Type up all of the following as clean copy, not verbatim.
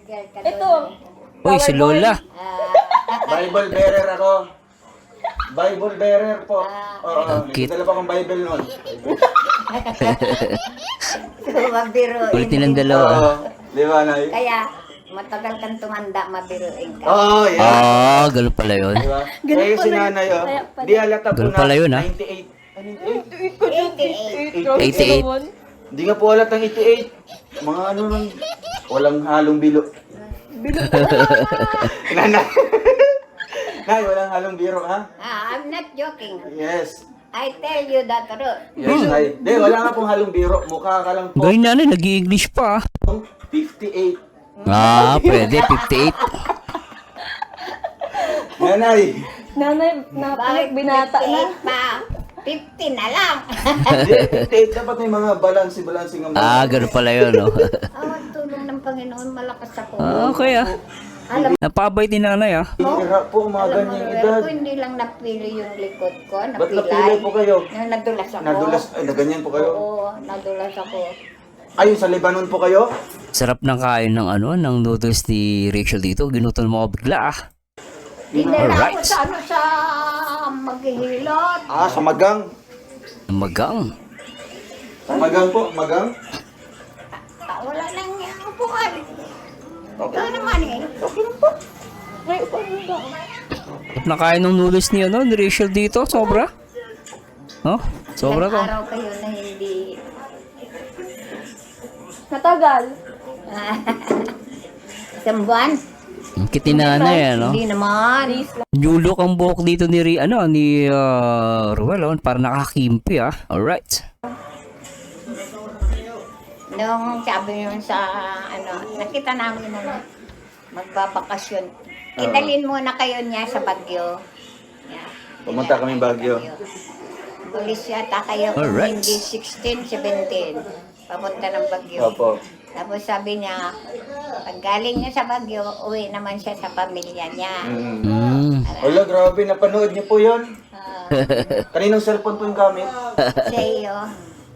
girl ka Ito. doon. Uy, si Lola. Bible bearer ako. Bible bearer po. Oo, Cute. dala pa akong Bible noon. Mabiruin. Ulitin ang dalawa. Oo, di ba, Nay? Kaya, matagal kang tumanda, mabiruin ka. Oo, yeah. Ah, ganun pala yun. Di ba? Kaya si nanay, oh. Kaya pala. Di halata po Ganun na pala yun, ah. 98. Ano yun? 88. 88. Di nga po halatang 88. Mga ano nun, walang halong bilo. Nanay. Nay, walang halong biro, ha? I'm not joking. Yes. I tell you the truth. Yes, Nay. Di, wala nga pong halong biro. Mukha ka lang po. Gawin na nag-i-English pa. 58. Ah, pwede, 58. Nanay. Nanay, napanak, binata na. 58 pa. 50 na lang. Di, 58. Dapat may mga balansi ng mga. Ah, ganun pala yun, no? Awang tulong ng Panginoon, malakas ako. Ah, okay, ah. Alam Napabait ni nanay, ah. Hira po, mga Alam mo, ganyang Rel, edad. ko hindi lang napili yung likod ko, Ba't napilay po kayo? Yung nadulas ako. Nadulas, ay, na ganyan po kayo. Oo, nadulas ako. Ayun, sa Lebanon po kayo? Sarap ng kain ng ano, ng noodles ni Rachel dito. Ginutom mo ako bigla, ah. Dinala ako Alright. sa ano sa maghihilot. Ah, sa Magang. Magang. Sa Magang po, Magang. Wala lang yung upuan. Okay. Ito naman eh. Ay, upan mo ba? Sarap na kain ng noodles ni, ano, ni Rachel dito. Sobra. Oh, sobra to. Ilang araw kayo na hindi. Natagal. Isang buwan? Ang kiti nanay, ano. Hindi naman. New look ang buhok dito ni, ni Ruel, oh. Para nakakimpi, ah. Alright. Nung sabi yun sa ano, nakita namin na magbabakasyon. Idalin muna kayo niya sa Baguio. Yeah. Pumunta kami Baguio. Bulis yata kayo kung Alright. hindi 16, 17. Papunta ng Baguio. Opo. Tapos sabi niya, pag galing niya sa Baguio, uwi naman siya sa pamilya niya. Wala, grabe. Napanood niyo po yun. Ah, Kaninong cellphone po yung gamit? sa iyo.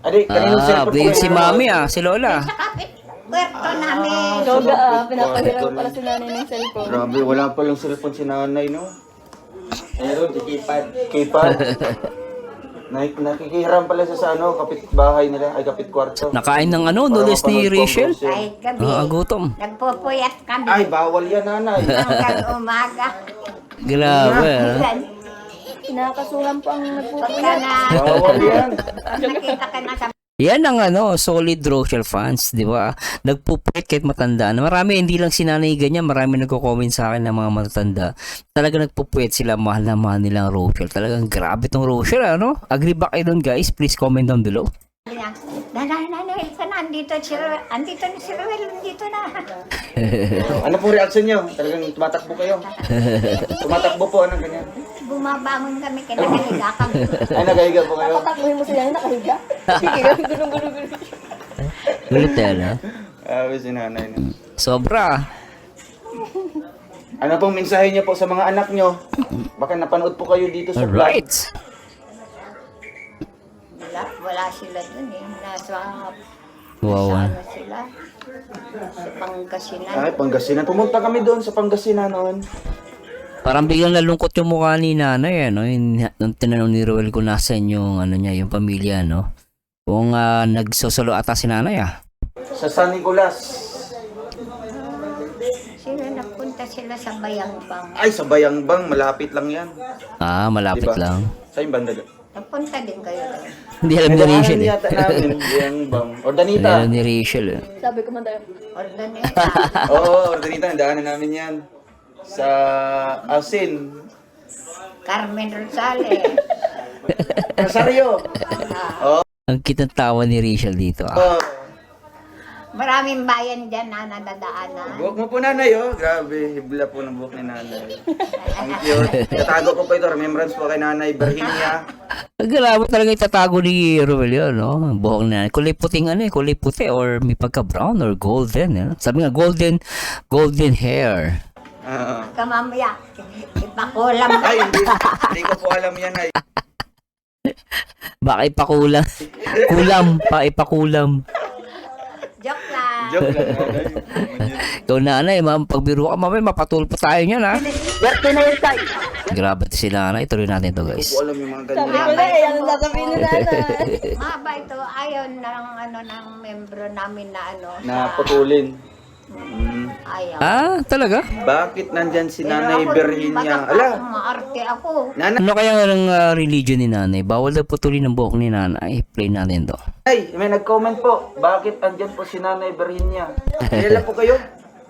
Adi, kaninong Ah, cellphone po blame yung si mami, ah. Si Lola. Sa kapit, puerto namin. Yoga, pinapahiram pala si nanay ng cellphone. Grabe, wala pa yung cellphone si nanay, no? Meron, si keypad. Keypad. Nakikihiram pala siya sa ano, kapit bahay nila, ay kapit kwarto. Nakain ng ano, noodles ni Rachel. Kahit gabi, Ah, gutom. nagpupuyat kami Ay, bawal yan, nanay. hanggang umaga. Grabe, ah. Kinakasuhan po ang Pagka nagpupuyat. na, Bawal yan. pag nakita ka na sa Yan ang ano, solid Rochelle fans, di ba? Nagpupwet kahit matanda. Marami, hindi lang si nanay ganyan, marami nagko-comment sa akin ng mga matatanda. Talaga nagpupwet sila, mahal na mahal nilang Rochelle. Talagang grabe tong Rochelle, ano? Agree ba kayo doon, guys? Please comment down below. niya, nanay, ka na, andito si Ruel, andito na si Ruel, andito na. Ano po reaction nyo? Talagang tumatakbo kayo? Tumatakbo po, ano ganyan? Bumabangon kami, kinakahiga kami. Ay, nagahiga po kayo? Patakbuhin mo sila yung nakahiga. Sige, gulong-gulong. Gulit yan, ha? Si nanay. No? Sobra. Ano pong mensahe niyo po sa mga anak nyo? Baka napanood po kayo dito sa vlog. Alright. Wala sila dun eh, nasa, Wow. sa ano sila, sa Pangasinan. Ay, Pangasinan. Pumunta kami doon sa Pangasinan noon. Parang biglang nalungkot yung mukha ni nanay, ano? Nung tinanong ni Ruel kung nasan yung, ano niya, yung pamilya, no? Kung nagsosolo ata si nanay, ah. Sa San Nicolas. Sila nagpunta sila sa Bayangbang. Ay, sa Bayangbang. Malapit lang yan. Ah, malapit Diba? lang. Sa yung banda doon. Nagpunta din kayo doon. Hindi alam ni Rachel, eh. yata namin, Bayangbang. Hindi Ordanita. alam ni Rachel, eh. Sabi ko man tayo. Ordaneta. Oo, Ordanita. Nadaanan namin yan. Sa Asin. Carmen Rosales. Rosario. Ang cute ng tawa ni Rachel dito, ah. Oh. Maraming bayan dyan na nadadaanan. Buhok mo po nanay, oh. Grabe, hibla po ng buhok ni nanay. Ang cute. Tatago ko po ito. Remembrance po kay nanay Virginia. Grabe talaga itatago ni Ruel yun, no? Buhok na. Kulay puting ano, kulay puti or may pagka-brown or golden, eh. Sabi nga, golden hair. Kamamaya, ipakulam ka. Ay, hindi ko po alam yan ay. Baka ipakulam. Ipakulam. Joke lang. Joke lang. Ikaw nanay, pagbiro ka mamaya, mapatulpo tayo niyan ha. Grabe si nanay, tuloy natin to guys. Hindi ko alam yung mga Sabi ganyan. ko na eh, ano sasabihin ni nanay? Maba ito, ayaw ng membro namin na Na putulin. ayaw. Talaga? Bakit nandyan si Nanay Pero ako, Virginia? bata pa Ala, ako, maarte ako. Nanay, Ano kaya ng religion ni nanay? Bawal daw putulin ng buhok ni nanay. Play natin to. may nag-comment po. Bakit andyan po si Nanay Virginia? Kilala po kayo?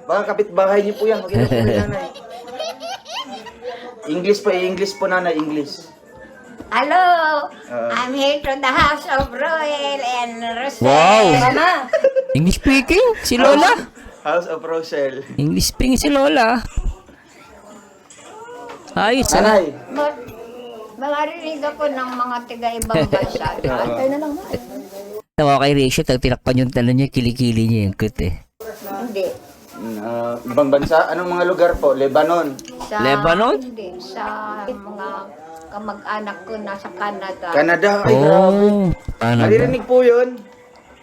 Baka kapitbahay niyo po yan. Magkita po kay Nanay. English po Nanay, English. Hello, I'm here to the house of Royal and Rosel. Wow! Mama! English speaking? Si Lola? House of Rochelle. English speaking si Lola. Ayos ah. Nanay, Marinig ako ng mga tiga-ibang bansa. Kayo na lang ma. Tawa kay Rachel, tinakpan yung tanong niya, kilikili niya yung cute eh. Hindi. ibang bansa, anong mga lugar po? Lebanon. Sa, Lebanon? Hindi. Sa mga kamag-anak ko nasa Canada. Canada, ay grabe. Canada. Naririnig po yun.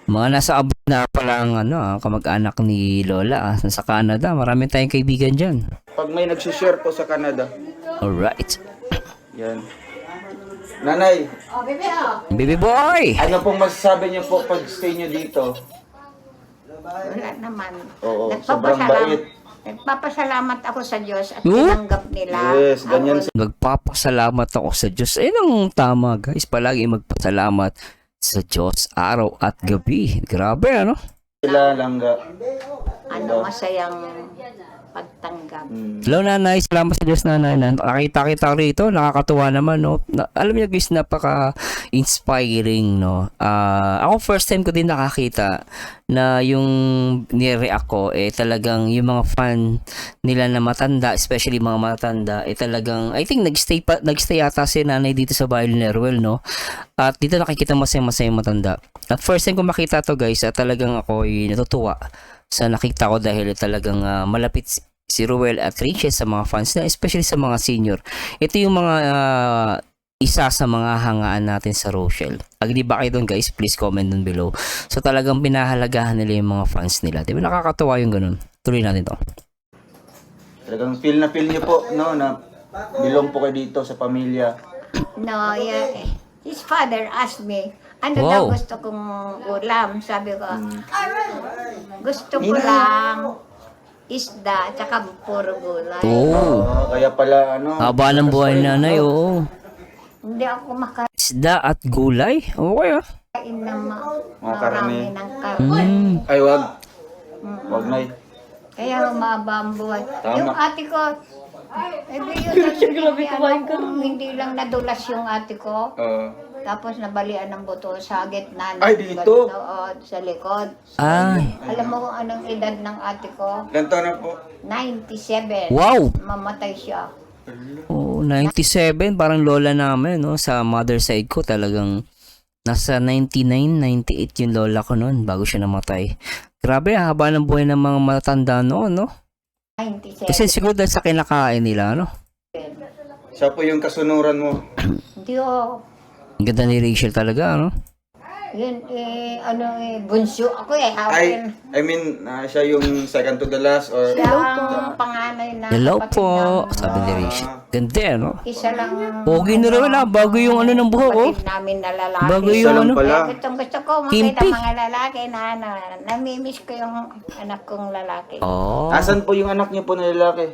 Mga nasa abroad na pala ang kamag-anak ni Lola. Nasa Canada, marami tayong kaibigan dyan. Pag may nagsushare po sa Canada. Alright. Yan. Nanay, Baby boy! ano pong masasabi niyo po pag stay niyo dito? Wala naman. Oo, sobrang bait. Nagpapasalamat ako sa Diyos at Oh? tinanggap nila. Yes, ganyan ako. Magpapasalamat ako sa Diyos. Ayun ang tama guys. Palagi magpasalamat sa Diyos araw at gabi. Grabe ano? Sila langga. Masayang pagtanggap. Hello nanay, salamat sa Diyos nanay. Nakita kita rito, nakakatuwa naman no. Alam niyo guys, napaka-inspiring no. Ako first time ko din nakakita na yung ni-react ko talagang yung mga fan nila na matanda, especially mga matanda, talagang I think nagstay ata si nanay dito sa bahay ni Nerwell no. At dito nakikita masayang matanda. At first time ko makita to guys, talagang ako natutuwa sa nakita ko dahil talagang malapit si Ruel at Rachel sa mga fans na, especially sa mga senior. Ito yung mga isa sa mga hangaan natin sa Rochelle. Agree ba kayo doon guys? Please comment down below. So talagang pinahalagahan nila yung mga fans nila. Diba nakakatawa yung ganun? Tuloy natin to. Talagang feel niyo po, no, na belong po kayo dito sa pamilya. No, yeah. His father asked me, ano Wow. daw gusto kong ulam? Sabi ko, gusto ko lang isda at saka puro gulay. Oh, Kaya pala, ano. haba ng buhay ni nanay, oo. Hindi ako makain Isda at gulay? Okay ah. ng Mga karne. marami ng karne. Ay, wag. Wag na Kaya humaba ang buhay. Tama. Yung ate ko, hindi lang nadulas yung ate ko. Tapos nabalian ng buto sa gitna. Ay, dito? Sa likod. Ay, Alam mo kung anong edad ng ate ko? Ilan taon na po? 97. wow! Mamatay siya. Oh, 97, parang lola namin, no? Sa mother side ko talagang nasa 99, 98 yung lola ko noon bago siya namatay. Grabe, haba ng buhay ng mga matanda noon, no? 97. Kasi siguro dahil sa kinakain nila, no? Siya po yung kasunuran mo. Hindi oh. Ang ganda ni Rachel talaga, no? Yun, bunso ako hawin. I mean, siya yung second to the last or... Siya ang panganay na Hello kapatid po, namin. sabi ni Rachel. Ganda, no? Isa lang. Pogi na rin wala, bago yung ano ng buhok, oh. Kapatid namin na lalaki. Bago Isa yung lang ano. pala. Gusto ko makita Kimpi. mga lalaki na namimiss ko yung anak kong lalaki. Oh. Asan po yung anak niyo po na lalaki?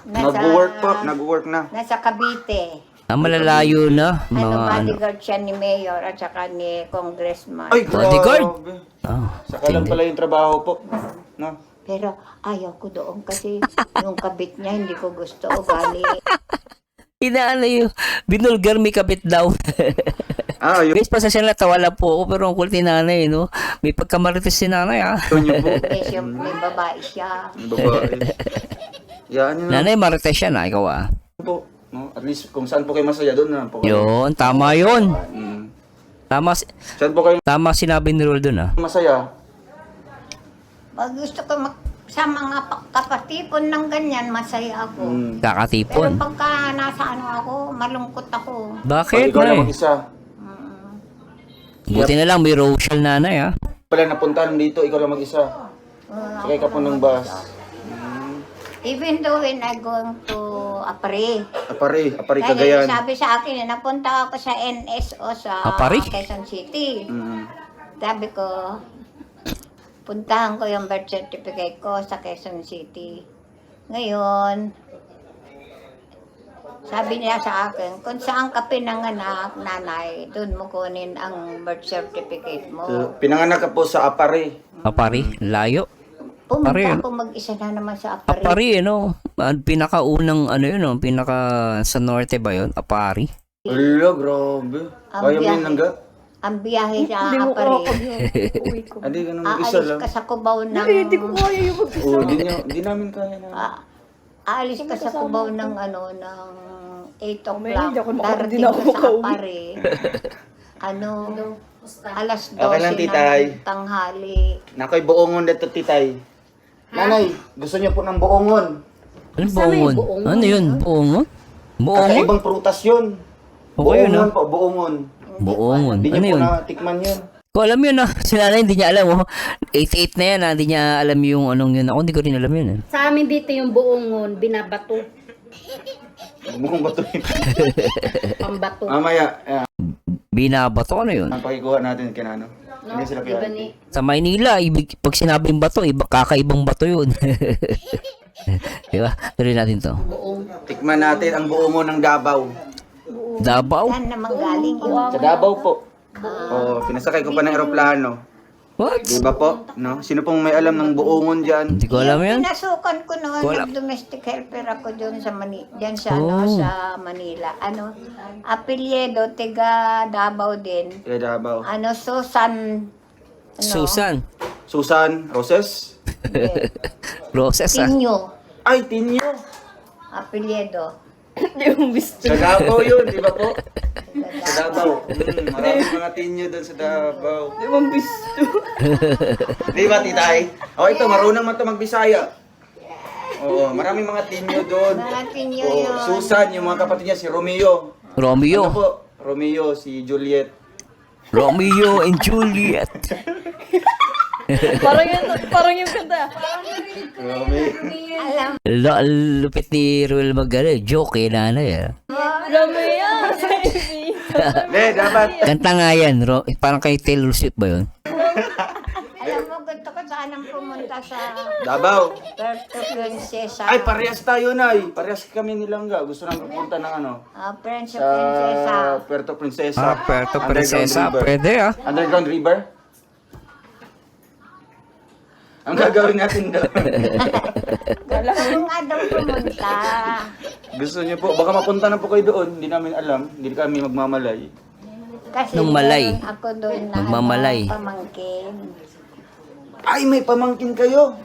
Nag-work na. Nasa Cavite. Malalayo na, mga ano. Bodyguard siya ni Mayor at saka ni Congressman. Ay, Bodyguard? grabe. Oh, Saka lang pala yung trabaho po. No? Pero ayaw ko doon kasi yung kabit niya hindi ko gusto. Bali, inaano yung binulgar may kabit daw. Yun Guys, pasasya na tawa lang po ako pero ang kulit ni nanay, no? May pagkamarites si nanay, ah. yun po. may babae siya. Yung babae. Yan yun Nanay, marites siya na, ikaw ah. po. No? At least kung saan po kayo masaya, doon na po kayo. Yun, tama yun. Mm. Tama, Saan po kayo tama sinabi ni Rol dun, ah. masaya? Pag gusto ko sa mga kapatipon ng ganyan, masaya ako. Pero Kakatipon. pagka nasa ako, malungkot ako. Bakit, Ikaw lang nay? mag-isa. Buti na lang, may Rochelle nanay, ah. Pala napuntahan dito, ikaw lang mag-isa. Sakay ka po ng bus. Even though when I going to Apari. Apari Kaya Cagayan. sabi sa akin, napunta ako sa NSO sa Apari? Quezon City. Mm. Sabi ko, puntahan ko yung birth certificate ko sa Quezon City. Ngayon, sabi niya sa akin, kung saan ka pinanganak, nanay, doon mo kunin ang birth certificate mo. Pinanganak ka po sa Apari. Apari, layo. Pumunta Apari, ako mag-isa na naman sa Apari. Apari, ano? Pinakaunang, ano yun, no? Pinaka sa norte ba yun? Apari. Ala, grabe. Ang Kaya mo biyahe. yun hanggat? Ang biyahe sa Hindi mo Apari. kapag yun. Uwi ko. Hindi, ganun isa Aalis lang. ka sa Cubao ng... Hindi ko kaya yung mag-isa. Oo, di namin kaya na. Aalis ka sa Cubao ng ano, ng 8 Mamaya, o'clock. hindi ako Darating ako ka sa makauwi. Apari. Ano, alas 12 Okay lang, titay. ng tanghali. Nakoy buongon dito, titay. Nanay, gusto niyo po ng buongon. Ano buongon? Ano yun? Buongon? Buongon? Kakaibang prutas yun. Okay yun, Buongon no? po, buongon. Buongon. Hindi Ano niyo po yun? natikman yun. Ko alam yun, ah. Si nanay, hindi niya alam, oh. 8-8 na yan, ah. Hindi niya alam yung anong yun. Ako, hindi ko rin alam yun, eh. Sa amin dito yung buongon, binabato, Buong bato yun. pambato. Mamaya, Binabato, ano yun? ang pakikuha natin kinano. Hindi sila Diba kaya. ni, Sa Maynila, pag sinabing bato, kakaibang bato yun. Diba? Tuloy natin to. buong. Tikman natin ang buongon ng Davao. Davao? Saan naman galing yun? Sa Davao po. Oo, pinasakay ko pa ng eroplano. What? Di ba po? No? Sino pong may alam ng buongon dyan? Hindi ko alam yan. Pinasukan ko noon, Wala. nag-domestic helper ako doon sa diyan sa, ano, Oh. sa Manila. Ano, apelyedo, tiga Davao din. Kaya Davao. Ano, Susan. Ano, Susan. Susan Roses? hindi. Roses, ah. Tinyo. Ay, Tinyo. Apelyedo. Yung bisto. Sa Davao yun, di ba po? Sa Davao. Maraming mga Tinyo doon sa Davao. Yung bisto. Di ba, titay? O, ito, marunong man ito magbisaya. Oo, maraming mga Tinyo doon. Mga Tinyo Oo, yun. Susan, yung mga kapatid niya, si Romeo. Ano Romeo. po? Romeo, si Juliet. Romeo and Juliet. Parang yung kanta. Romeo. Alam, Lupit ni Ruel Magano. Joke, eh, nanay, ah. Ramaya. Hindi, dapat. Kanta nga yan. Parang kay Taylor Swift ba yun? alam mo, gusto ko sanang pumunta sa Davao. Puerto Princesa. Ay, parehas tayo, Nay. Parehas kami nilangga. Gusto namin pupunta ng ano? Prince of Sa Princesa. Puerto Princesa. Puerto Underground Princesa. River. Pwede, ah. Underground River? Ang gagawin natin doon. Gusto ko nga daw pumunta. Gusto niyo po, baka mapunta na po kayo doon. Hindi namin alam. Hindi kami magmamalay. Kasi Nung malay. meron ako doon na Magmamalay. ano, pamangkin. Ay, may pamangkin kayo.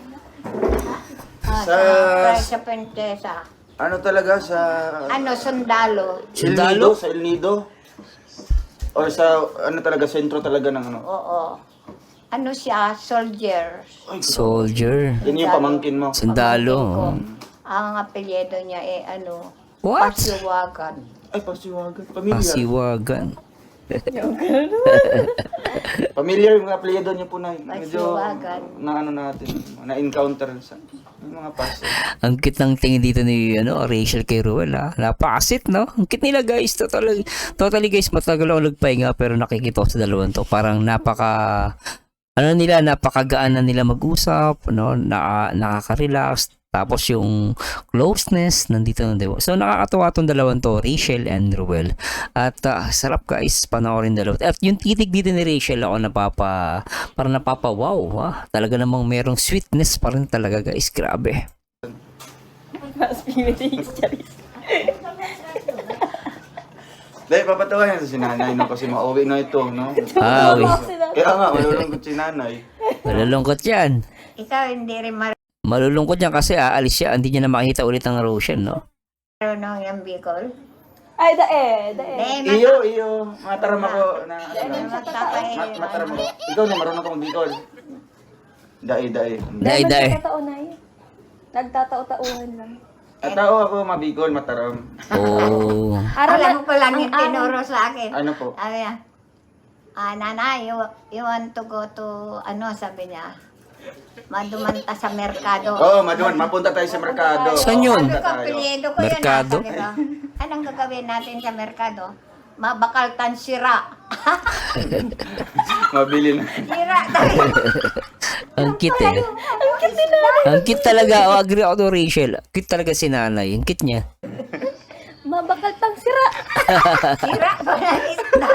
Sa Sa- Puerto Princesa. Ano talaga sa... Ano, sundalo. El Nido? Sa El Nido? Or sa ano talaga, sentro talaga ng ano? Oo. Ano siya, soldier. Soldier. Yan yung pamangkin mo. Sundalo. Ang apelyido niya ano, What? Pasiwagan. Ay, pasiwagan. Familiar. Pasiwagan. Familiar yung apelyido niyo po na. Medyo Pasiwagan. na ano natin, na-encounter sa yung mga paso. Ang cute ng tingin dito ni Rachel kay Ruel, ah. Napakasit, no? Ang cute nila, guys. Totally guys, matagal ako nagpahinga pero nakikita ko sa dalawang to. Parang napakagaan na nila mag-usap, no? Nakaka-relax. Tapos yung closeness, nandito na diba. So nakakatawa tong dalawang to, Rachel and Ruel. At sarap guys, panoorin dalawa. At yung titig dito ni Rachel, ako parang napapa-wow. Talaga namang merong sweetness pa rin talaga guys, grabe. Mas pinitis, Charis. Dahil papatawa yan sa sinanay, no? Kasi mauwi na ito, no? Ah, Kaya nga, malulungkot si nanay. malulungkot yan. Ikaw hindi rin Malulungkot yan kasi aalis siya, hindi niya na makita ulit ang Rachel, no? marunong yung Bicol. Ay, dae. Iyo, mataram ako na ano. Matapay. Mataram ako. Ikaw na, marunong akong Bicol. Dai. Dahil. Nagtatao na yun. Nagtatao-tauhan lang. At tao ako, mabicol, mataram. Oh. Alam mo pala yung tinuro sa akin. Ano po? Sabi niya, nanay, you want to go to, ano sabi niya, madumanta sa merkado. Oo, maduman, mapunta tayo sa merkado. Saan yun? Sabi ko, Mapunta tayo. apelyido ko yun. Merkado? Sabi ko, anong gagawin natin sa merkado? Mabakaltan sira. Mabili na. Sira tayo. Ang cute eh. Ang cute talaga. Oh, agree ako to, Rachel. Cute talaga si nanay. Ang cute niya. Mabakal tang sira. Sira pa na isda.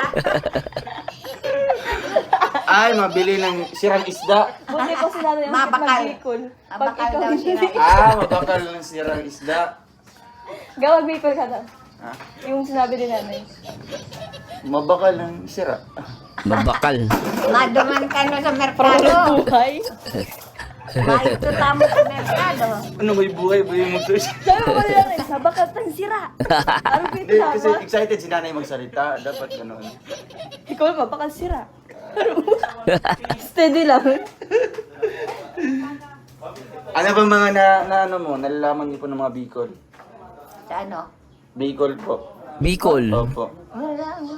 Ay, mabili ng sirang isda. Buti ko si nanay ang Mabakal. magbikol. Pag Mabakal ikaw daw hindi. sira. Mabakal ng sirang isda. Gawag bikol ka daw. Ha? Yung sinabi ni nanay. Mabakal ng sira. Babakal. Maduman ka na sa Parang merkado. buhay. Maituta mo sa merkado. Ano, may buhay mo to? Sabi mo nila nanay, mabakal tang sira. Ano ba ito Hindi, kasi tama? excited si nanay magsalita. Dapat gano'n. Ikaw mabakal sira. Steady lang. Ano ba mga ano mo, nalalaman niyo po ng mga Bicol? Sa ano? Bicol po. Bicol. Opo. Wala nga.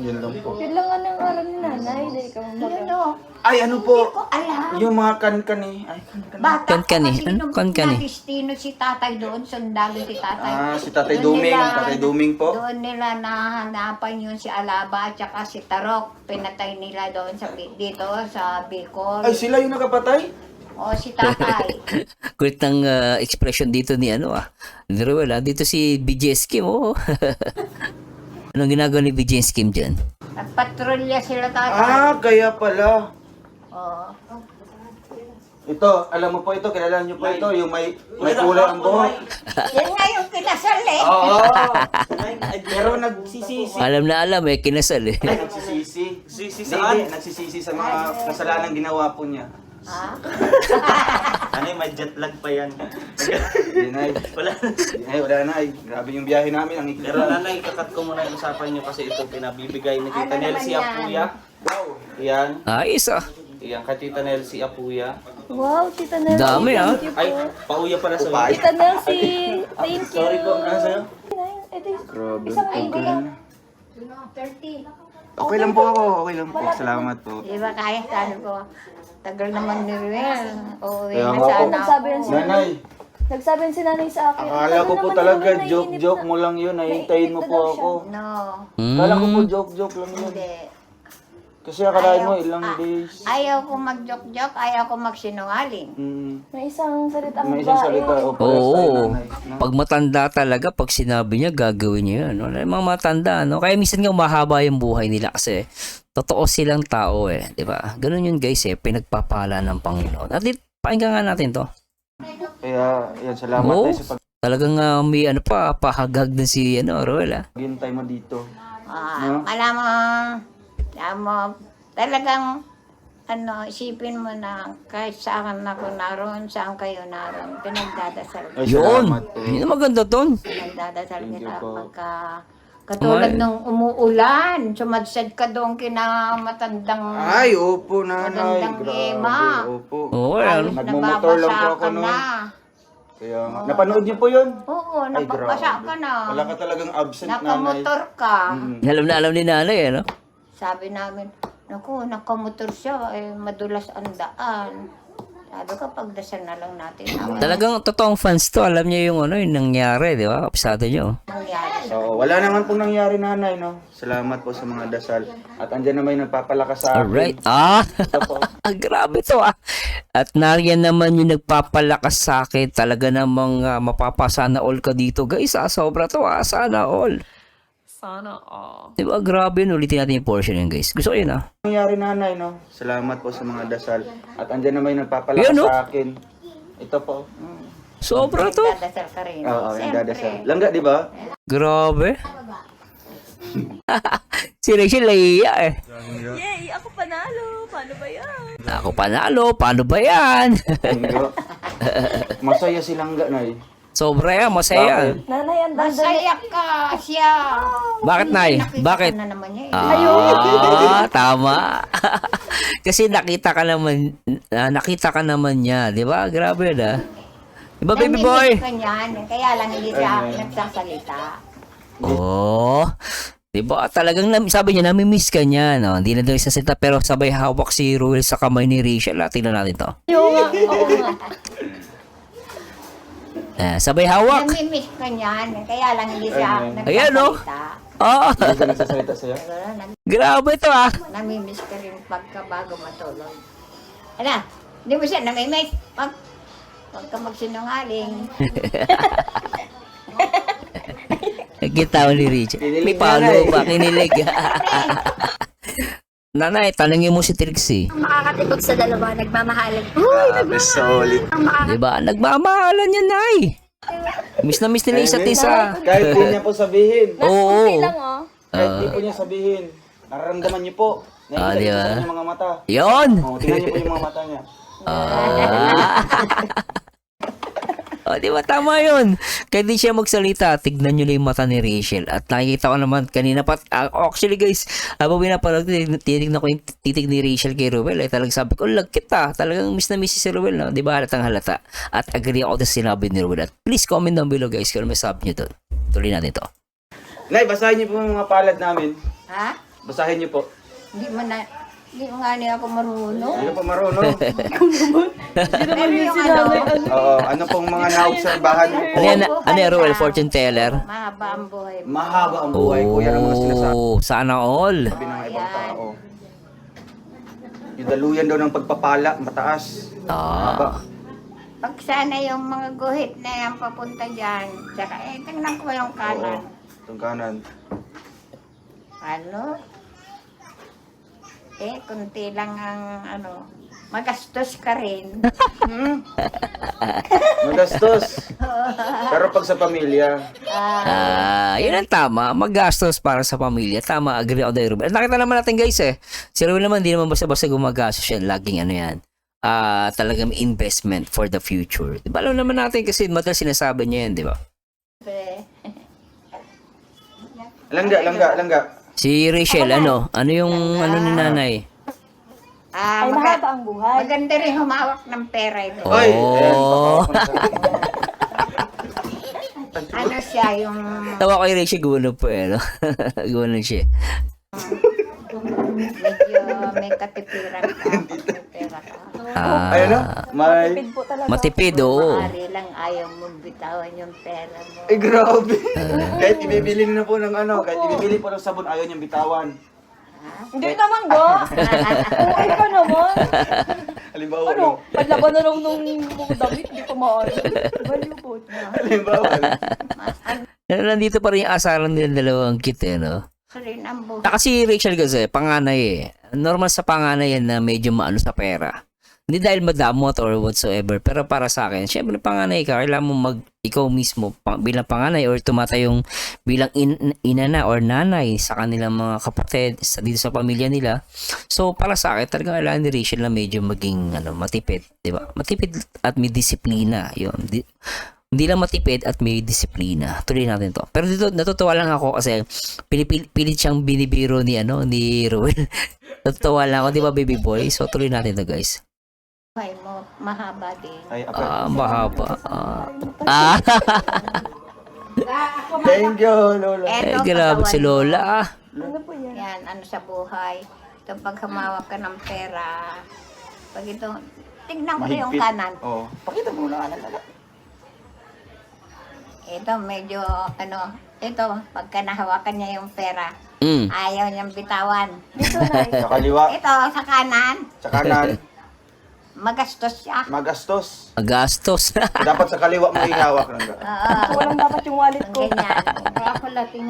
Yun lang po. Yun lang ang alam ni nanay. Dahil ikaw Yun mabakal. o. Ay, ano po? Ko alam. Yung mga kan-kan eh. Ay, kan-kan. Bata Kan-kan eh. kasi Ano nung kan-kan eh? nadistino si tatay doon, sundalo si tatay. Ah, si Tatay Doon Duming. nila- Tatay Duming po. Doon nila nahanapan yun si Alaba at saka si Tarok. Pinatay nila doon sa dito sa Bicol. Ay, sila yung nakapatay? O si tatay. Kulit ng expression dito ni ano ni Ruel dito si BJS Kim Anong ginagawa ni BJS Kim dyan? Nagpatrolya sila tatay. Ah, kaya pala. Oo. Ito, alam mo po ito, kilala niyo po ito, yung may kulay ang buhok. Yan nga yung kinasal eh. Oo. Pero nagsisisi. Alam na alam kinasal eh. Ay, nagsisisi. Sisi saan? Nagsisisi sa mga kasalanan ginawa po niya. Ha? Ano may jet lag pa yan. Hindi na eh. Wala na eh. Grabe yung biyahe namin, ang ikli. Pero nanay, kakat ko muna yung usapan nyo kasi ito pinabibigay ni Tita Ano Nelsie naman yan? Apuya. Yan. Ayos Yan, kay Tita Nelsie Apuya. Wow, Tita Nelsie. Dami, thank you Ay, po. pauya pala sa Tita Nelsie, thank you. Sorry po, ano sa'yo? Ito yung Grabe. isang idea. 30. Okay lang po ako, okay lang po. Salamat po. Di ba kaya sabi ko, tagal naman ni Ruel. Uuwi Kaya na nga po. sana Nagsabi ako. yan si Nanay, Nagsabi yan si nanay sa akin. akala ko po naman talaga yun, joke-joke mo lang yun. Nahintayin mo po ako. No, Akala ko po joke-joke lang yun. hindi. Kasi akalain mo ilang days. Ayaw ko mag-joke-joke, ayaw ko magsinungaling. May isang salita ang May isang babae. salita. O, Oo. Pag matanda talaga, pag sinabi niya, gagawin niya yun. Wala mga matanda, no? Kaya minsan nga mahaba yung buhay nila kasi totoo silang tao eh. Di ba? Ganun yun guys eh. Pinagpapala ng Panginoon. At pakinggan nga natin to. Kaya, yan, salamat Oo. tayo sa Talagang may pahagag na si Roel paghintay mo dito. Alam mo, talagang, isipin mo na kahit saan ako naroon, saan kayo naroon, pinagdadasal Ay, Yun. salamat po. Yun ang maganda ton. Pinagdadasal Thank you kita po. pagka katulad Ay. nung umuulan, sumadsad ka doon kina matandang Ay, opo, nanay. Magandang Grabe, ema. opo. Oo, halos Nagmumotor lang po nababasa ako ka noon. na. Kaya nga. Napanood niyo po yun? Oo, Ay, napapasa grabe. ka na. Wala ka talagang absent, nanay. Nakamotor ka. Alam na alam ni nanay no? Sabi namin, naku, nakamotor siya, madulas ang daan. Sabi ko, pagdasal na lang natin ang Talagang totoong fans to. Alam niya yung yung nangyari, di ba? Kapisado niyo. nangyari. So, wala naman pong nangyari, nanay, no? Salamat po sa mga dasal. At andyan naman yung nagpapalakas sa akin. Alright. Ito po. Grabe to At nariyan naman yung nagpapalakas sa akin. Talaga namang mapapasana all ka dito. Guys, sobra to Sana all. Sana all. Diba? Grabe yun. Ulitin natin yung portion yun guys. Gusto ko yun Nangyari, nanay, no? Salamat po sa mga dasal. At andyan naman yung nagpapalakas Yun, no? sa akin. Ito po. Sobra to. Nagdadasal ka rin. Oo, yung Siyempre. dadasal. Langga, di ba? Grabe. Si Rachel naiiyak Yay! Ako panalo! Paano ba yan? Ako panalo. Paano ba yan? Hindi. Masaya si Langga, nay. Sobra yan. Masaya. Nanay, ang dandan. Masaya ka siya. Bakit, Nay? Nakita Bakit? ka na naman niya eh. Tama. Kasi nakita ka naman niya, 'di ba? Grabe na. 'Di ba, baby boy? Nanginginig ka niyan, kaya lang hindi siya nagsasalita. Oh. Diba? Talagang sabi niya, namimiss ka niya, no? Hindi na daw isasalita, pero sabay hawak si Ruel sa kamay ni Rachel. Tingnan natin to. Oo nga, oo nga. Sabay hawak. Namimiss ka niyan, kaya lang hindi siya Ayan, no? nagsasalita. Oo. Hindi ka nagsasalita sa'yo? Pero Grabe to, ah. namimiss ka rin pagka bago matulog. Ano? Hindi mo siya namimiss? Pag ka magsinungaling. Nagkita ni Rachel. Kinilig May na, palo eh. ba? Kinilig. Nanay, tanongin mo si Trixie. Makakatipog sa dalawa, nagmamahalan. Solid. Diba? Nagmamahalan yan, Nay. Miss na miss nila isa't isa. Kahit di niya po sabihin. Oo. Konti lang, oh. Kahit di po niya sabihin. Nararamdaman niyo po. Ah, Nakikita niyo di ba? sa kanyang mga mata. Yon. Tingnan niyo po yung mga mata niya. Di ba? Tama yun. Kaya di siya magsalita, tignan nyo lang yung mata ni Rachel. At nakikita ko naman kanina pa, actually guys, habang pinapanood, titignan ko yung titig ni Rachel kay Ruel. Talagang sabi ko, lagkit ah. Talagang miss na miss si Ruel. No? Di ba? Halatang halata. At agree ako sa sinabi ni Ruel. At please comment down below guys kung ano may sabi nyo doon. Tuloy natin to. Nay, basahin niyo po yung mga palad namin. Ha? Basahin niyo po. Hindi mo nga niya ako marunong. Hindi po marunong. Pero yung ano, Oo, ano pong mga naobserbahan niyo po? Ano yan, Ruel? Fortune teller? mahaba ang buhay mo. Mahaba ang buhay ko. Yan ang mga sinasabi Sana all. ng mga ibang tao. Yung daluyan daw ng pagpapala, mataas. Mahaba. Pag sana yung mga guhit na yan papunta dyan, tsaka tingnan ko yung kanan. Itong kanan. Ano? Kunti lang ang ano, magastos ka rin. Magastos. Pero pag sa pamilya, Yun ang tama. Maggastos para sa pamilya. Tama, agree ako dahil Ruben. Nakita naman natin guys si Ruben naman, hindi naman basta-basta gumagastos yan. Laging ano yan. Talagang investment for the future. Diba alam naman natin kasi madalas sinasabi niya yan, di ba? langga. Si Rachel, ano yung ano ni nanay? Ay, mahaba ang buhay. Maganda rin humawak ng pera ito. Oh. Ay, ayan, Ano siya, yung Tawa kay Rachel, gulo po eh, no? Gulo siya. medyo may katipiran ka. May pera ka. Ayun na, may... Tipid po talaga. Matipid, oo. Maaari lang ayaw mong bitawan yung pera mo. Ay, grabe. Kahit ibibili na po ng ano, kahit ibibili po ng sabon, ayaw niyang bitawan. Hindi naman, go. Uy ka naman. Halimbawa, Ano? Paglaban na lang nung mga damit, hindi ko maaari. Baliw po. halimbawa, Nandito pa rin yung asaran nila dalawang cute eh, no? Rin ang buhay. Saka si Rachel kasi, panganay eh. Normal sa panganay yan na medyo maano sa pera. Hindi dahil madamot or whatsoever. Pero para sa akin, syempre panganay ka, kailangan mo ikaw mismo bilang panganay or tumatayong bilang ina na or nanay sa kanilang mga kapatid dito sa pamilya nila. So para sa akin, talagang kailangan ni Rachel na medyo maging matipid. Diba? Matipid at may disiplina. Yun. Hindi lang matipid at may disiplina. Tuloy natin to. Pero dito, natutuwa lang ako kasi pilit siyang binibiro ni Ruel. Natutuwa lang ako, di ba baby boy? So tuloy natin to guys. Buhay mo, mahaba din. ay, apa. Mahaba. Thank you, Lola. Grabe si Lola. Ano po yan? Yan, ano sa buhay. Ito pag humawak ka ng pera. Pag ito, tignan ko na yung Mahigpit. kanan. Oo. Pakita mo na kanan. Ito medyo, ito, pagka nahawakan niya yung pera, Mm. ayaw niyang bitawan. Dito na. Sa kaliwa, Ito, sa kanan, sa kanan, magastos siya. magastos. Gastos. Dapat sa kaliwa mo ihawak lang. Walang dapat yung wallet Ang ko. ganyan. Ako lating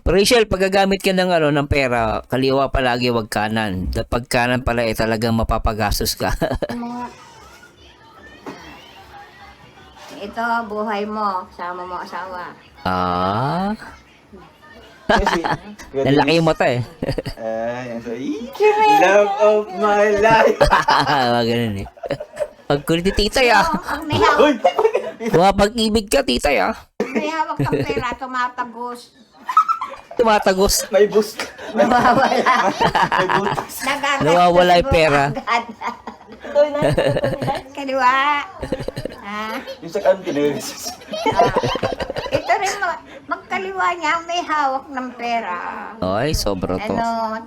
Rachel, pag gagamit ka ng ng pera, kaliwa palagi, wag kanan. Pag kanan pala talagang mapapagastos ka. ito, buhay mo, sama mo asawa. Kasi, Nalaki yung mata eh. yan sa love of my life. Ganun eh. Pag kulit ni titay Pag may hawak, Pumapag-ibig ka titay may hawak kang pera, tumatagos. Tumatagos. May boost. Nawawala. May butas. Nagagastos Nawawala yung mo pera. agad. Ito na. Kaliwa. Yung sa kantin, Ito rin, kaliwa niya may hawak ng pera. Ay, sobra to.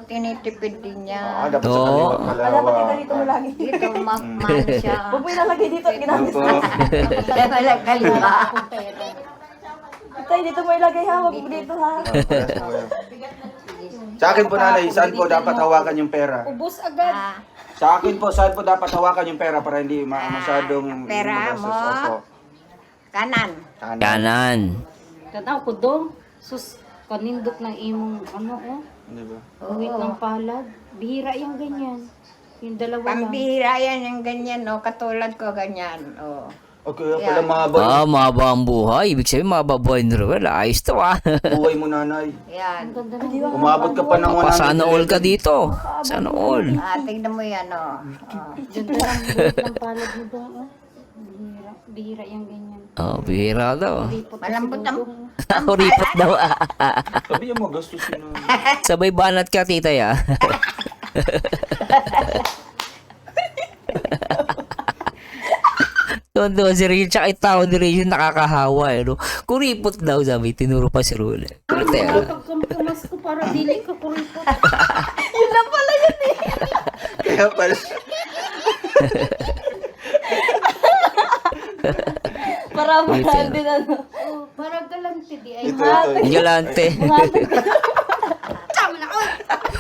Tinitipid din niya. Dapat sa Oo. kaliwa pala. Dapat yung ganito mo lagi. Dito, mahal siya. Huwag mo ilalagay dito at ginamit. Kaya wala kaliwa. Tay, dito mo ilagay ha. Huwag mo dito ha. Sa akin po nanay, saan po dapat hawakan yung pera? Ubus agad. Ah, Sa akin po, saan po dapat hawakan yung pera para hindi masyadong pera mo. magastos? Opo. kanan. Kanan. Tanaw ko dong. Sus, kanindot ng imong ano oh. Di ba? Uwit ng palad. Bihira yung ganyan. Yung dalawa lang. Pambihira yan yung ganyan, katulad ko ganyan. Okay, pala mahaba Ah, mahaba ang buhay. Ibig sabihin, mahaba buhay ni Ruel. Ayos to ah. yung buhay mo nanay. Yan. Ang ganda ng Umabot ka pa ng 100. Sana all ka dito. Sana all. Tignan mo yan, ganda ng uwit ng palad mo dong oh. Bihira. Bihira yung ganyan. Oh, bihira daw. Lipot Malambot ang... Ripot daw. Sabi yung magastos yun. Sabay banat ka, tita ya. Doon si Rachel, tsaka yung tao ni Rachel nakakahawa eh, no? Kuripot daw, sabi, tinuro pa si Rule. Kulit eh. Pagkamas ko para dili ka kuripot. Kaya pala. Para mahal din ano. Oh, para galante di ay. Ito. Galante.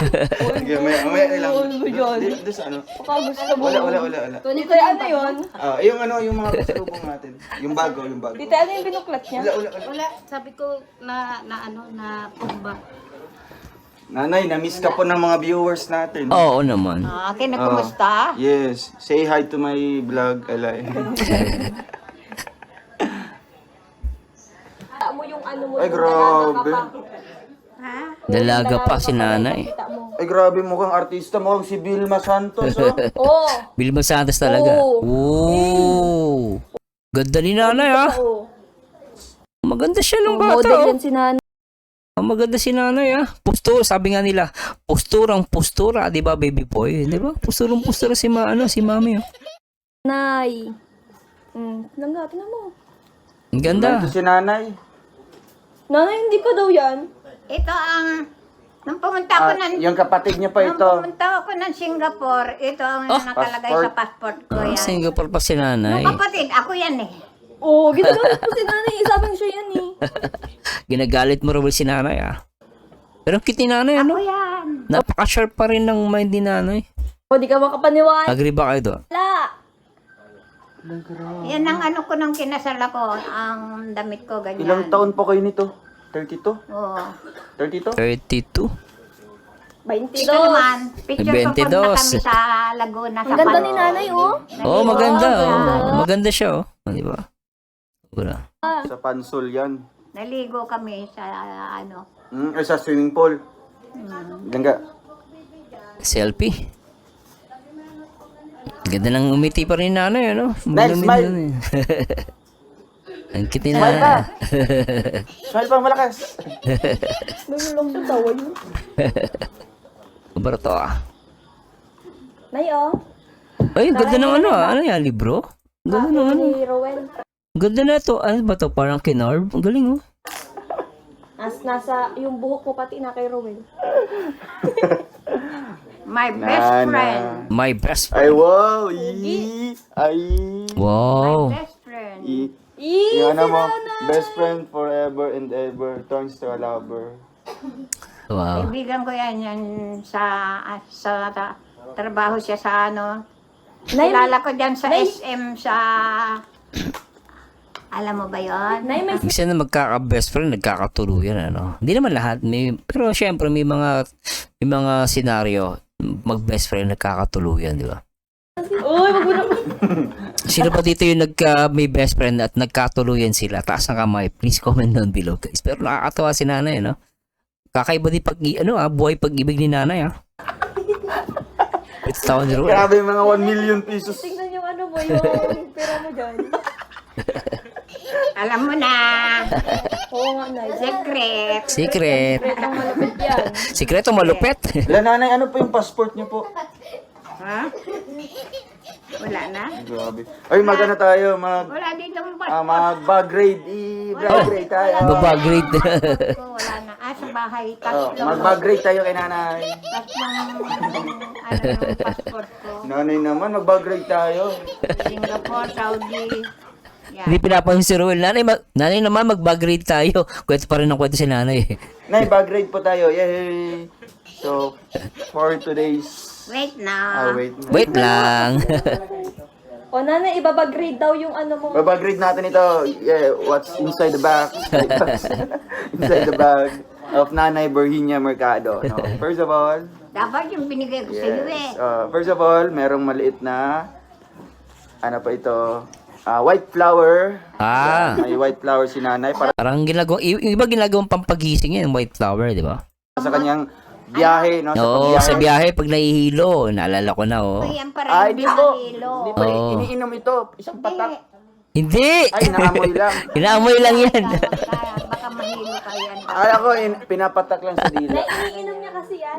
Sige, may lang. mo yun. Dito sa ano? Baka gusto mo. Wala. Tito, ano yun? Yung mga pasalubong natin. Yung bago. Tito, ano yung binuklat niya? Wala. Wala, sabi ko na pumba. Nanay, na-miss ka po ng mga viewers natin. Oo naman. Kinakumusta? Yes. Say hi to my vlog, Alay. Kita mo yung ano mo. Ay, yung grabe. dalaga ka Ha? Dalaga pa si nanay. Kita mo. Ay, grabe, mukhang artista. Mukhang si Vilma Santos, oh. Oo. Vilma Santos talaga. Oo. Ganda ni nanay ah. Oo. Maganda siya ng bata. Model Oh. yan si Nanay. Maganda si nanay ah. Postura, sabi nga nila, posturang postura, di ba baby boy? Di ba? Posturang postura si mami oh. Nay. Tingnan mo. Ang ganda. Ito si nanay. Nanay, hindi ko daw yan. Ito ang... Nung pumunta ako ng... Yung kapatid niya pa Nung ito. pumunta ako ng Singapore, ito ang nakalagay passport. sa passport ko yan. Singapore pa si nanay. Nung kapatid, ako yan eh. Oo, ginagamit ko si Nanay. Isabang siya yan eh. Ginagalit mo rin si nanay ah. Pero ang cute ni nanay Ako ano? yan. Napaka-sharp pa rin ng mind ni nanay. O, di ka makapaniwala. Agree ba kayo doon? Yan ang ano ko nung kinasal ako, ang damit ko, ganyan. Ilang taon po kayo nito? 32? Oo. 32? 32. 22. Ito naman, picture ko 22. punta kami sa Laguna. Ang ganda ni Nanay, oh. Oh, maganda. Naligo. Oh. Maganda siya oh. Di ba? Wala. Sa pansol yan. Naligo kami sa ano. Ay, sa swimming pool. Ganda. Selfie. Ganda ng umiti pa rin nanay, ano? Next, smile. Ang cute ni Smile pa. nanay. Smile pa, malakas. Nagulong sa tawa yun. Kubara to ah. Nay, oh. Ay, ganda ng ano ah. Ano yan, libro? Ganda ng ano. Ni Rowan. Ganda na to. Ano ba to? Parang kinarb. Ang galing oh. Nasa yung buhok mo pati na kay Rowan. My best friend. My best Ay, friend. wow. Ay. Wow. Best friend. Yung ano mo, best friend forever and ever turns to a lover. Wow. Kaibigan ko yan sa trabaho siya sa ano. Nay, Kilala ko dyan sa SM sa... Alam mo ba yun? Nay, may Kasi na magkaka-best friend, nagkakatuluyan, ano? Hindi naman lahat. Pero syempre, may mga senaryo, mag-best friend, nagkakatuluyan, di ba? Uy, wag mo naman. Sino pa dito yung may best friend at nagkatuluyan sila? Taas ng kamay. Please comment down below, guys. Pero nakakatawa si nanay, no? Kakaiba din buhay pag-ibig ni nanay, ah. Ito tawa ni Ruel. Grabe yung mga 1 million pesos. Tingnan yung ano mo, yung pera mo dyan. Alam mo na. Oo nga, Nay. Secret. Secret. Ang malapit yan. Sikreto malupet. Wala, nanay, ano po yung passport niyo po? Ha? Wala na? Grabe. Ay, magana tayo, Wala dito mo pa. mag-bag raid. Mag-grade tayo. Babagrade. Ko, wala na. Sa bahay, Oh, tatlo. mag-grade tayo kay nanay. Tatlong, yung passport ko. Nanay naman, mag-grade tayo. Singapore, Saudi. Yan. Hindi pinapansin si Ruel. Nanay naman, mag-bagrade tayo. Kwento pa rin ang kwento si nanay. Nay, mag-grade po tayo. Yay! So, for today's... Wait na. wait. Wait lang. O nanay, ibabag-grade daw yung ano mo. Mag-grade natin ito. Yeah, what's inside the bag? Inside the bag of Nanay Virginia Mercado. No? First of all, Dapat yung binigay ko sa iyo yes. eh. First of all, merong maliit na ano pa ito? White flower. Ah. May white flower si Nanay para Parang iba ginagawang pampagising yan, white flower, di ba? sa kanyang biyahe, no? Oo, sa biyahe, pag nahihilo, naalala ko na, oh. Yan para Ay, yung di po. hilo. Hindi pa Oo. iniinom ito. Isang patak. Hindi! Ay, naamoy lang. Inaamoy lang yan. Baka mahilo ka yan. Akala ko, pinapatak lang sa dila. Iniinom niya kasi yan.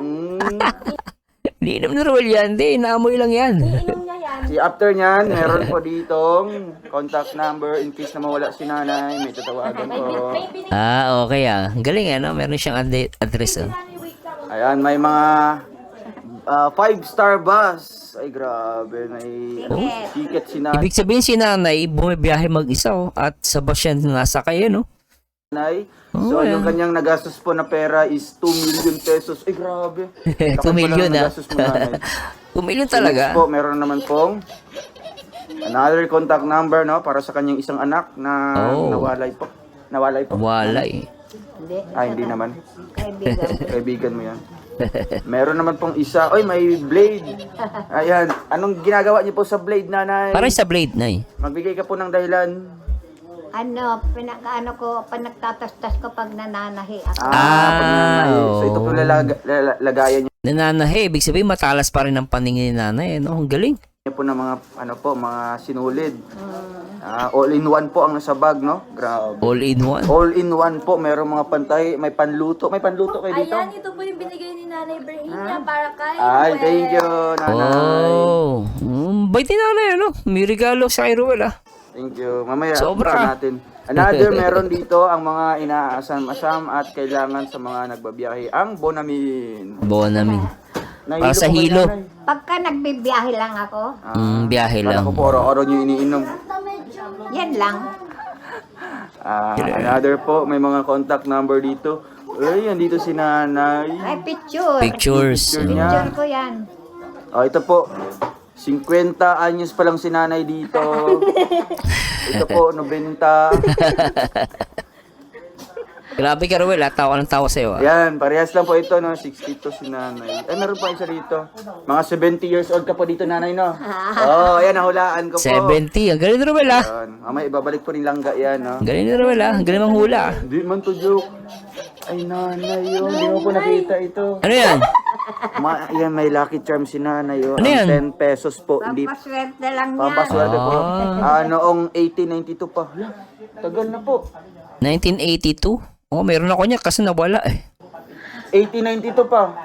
Hindi inom na Ruel yan. Hindi, inaamoy lang yan. Iniinom niya yan. Si after niyan, meron po ditong contact number in case na mawala si Nanay. May tatawagan ko. May binigay Ah, okay ah. Galing ano, meron siyang address oh. nanay, wait lang. Ayan, may mga 5-star bus. Ay, grabe. May ticket si Nanay. Ibig sabihin si nanay, bumibiyahe mag-isa oh. At sa bus yan nasa kayo, no? So, Oh, yung yeah. kanyang nagastos po na pera is 2 million pesos. Ay, grabe. 2 million ah. Nagastos mo, Nanay. 2 million So, next talaga. po, meron naman pong another contact number, no? Para sa kanyang isang anak na Oh. nawalay po. Nawalay po. Walay. Hindi. Hindi naman. Kaibigan. Kaibigan mo yan. Meron naman pong isa. Oy, may blade. Ayan. Anong ginagawa niyo po sa blade, Nanay? Parang sa blade na eh. Magbigay ka po ng dahilan. Pinag-ano ko, panagtatastas ko pag nananahi ako. Pag nanay. So, ito po lagayan Nananahe, ibig sabihin matalas pa rin ang paningin ni nanay, no? Ang galing. niyo po ng mga, mga sinulid. All-in-one po ang nasa bag, no? Grabe. All in one. All-in-one po. Merong mga pantay. May panluto. May panluto kayo dito? Ayan, ito po yung binigay ni Nanay Virginia para kay Ay, Ruel. thank you, Nanay. Oh. Bait ni nanay, ano? May regalo sa kay Ruel, ah. Thank you. Mamaya, Sobra. buksan natin. Another, meron dito ang mga inaasam-asam at kailangan sa mga nagbabiyahe. Ang Bonamin. Buwan namin. Nahilo Para sa po ba hilo. Nanay? Pagka nagbibiyahe lang ako, Biyahe Kala lang. ko po, araw-araw nyo iniinom. yan lang. Another po, may mga contact number dito. Ay, andito si Nanay. May picture. Pictures. Picture niya. Picture ko yan. Ito po. 50 anyos pa lang si Nanay dito. Ito po, 90. Grabe ka Ruel, ah. Tawa ng tawa sa'yo, ah. Yan, parehas lang po ito, no? 62 si Nanay. Ay, meron pa isa dito. Mga 70 years old ka po dito, Nanay, no? Ayan, nahulaan ko po. 70. Ang galing ni Ruel, ah. Yan. Mamaya, ibabalik po ni Langga yan, no? Ang galing ni Ruel, ah. Ang galing manghula, ah. Hindi man to joke. Ay, Nanay, yun. Hindi mo po nakita ito. Ano yan? Yan, may lucky charm si Nanay, yun. Ano yan? 10 pesos po. Hindi Pampaswerte lang yan. pampaswerte po. Noong 1892 pa. Hala, tagal na po. 1982? Oh, meron ako niya kasi nawala, eh. 1892 pa.